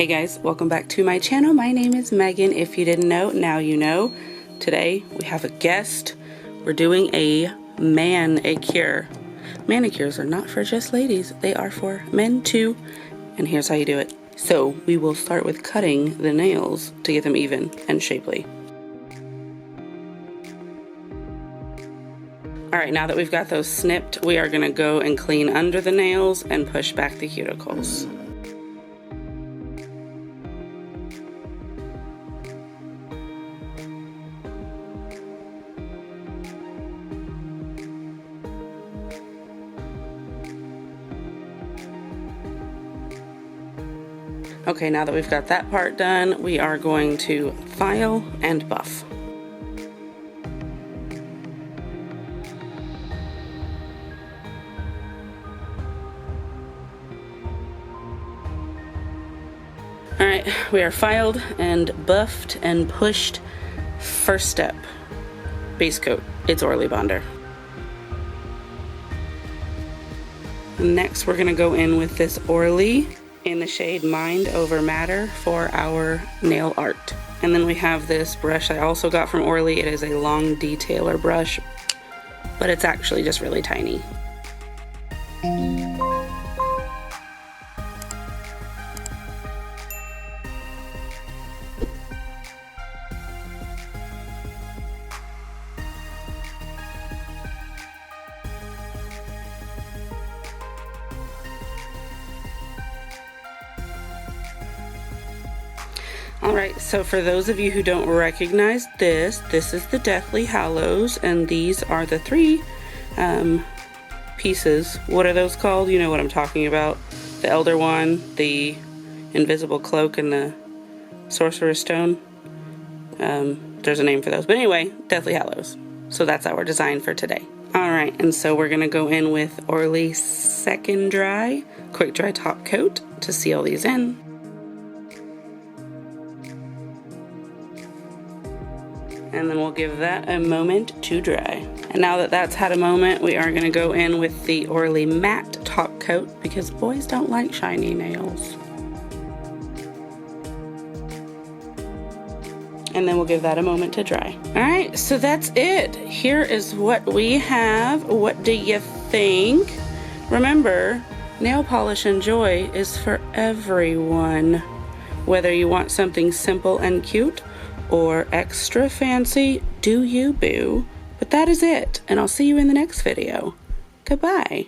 Hey guys, welcome back to my channel. My name is Megan. If you didn't know, now you know. Today we have a guest. We're doing a man-icure. Manicures are not for just ladies, they are for men too. And here's how you do it. So we will start with cutting the nails to get them even and shapely. Alright, now that we've got those snipped, we are going to go and clean under the nails and push back the cuticles. Okay, now that we've got that part done, we are going to file and buff. Alright, we are filed and buffed and pushed. First step, base coat. It's Orly Bonder. Next, we're going to go in with this Orly in the shade Mind Over Matter for our nail art. And then we have this brush I also got from Orly. It is a long detailer brush, but it's actually just really tiny. Alright, so for those of you who don't recognize this is the Deathly Hallows, and these are the three pieces. What are those called? You know what I'm talking about. The Elder Wand, the Invisible Cloak, and the Sorcerer's Stone. There's a name for those. But anyway, Deathly Hallows. So that's our design for today. Alright, and so we're going to go in with Orly Second Dry, Quick Dry Top Coat to seal these in. And then we'll give that a moment to dry. And now that that's had a moment, we are going to go in with the Orly Matte Top Coat because boys don't like shiny nails. And then we'll give that a moment to dry. Alright, so that's it. Here is what we have. What do you think? Remember, nail polish and joy is for everyone. Whether you want something simple and cute or extra fancy, do you, boo. But that is it, and I'll see you in the next video. Goodbye.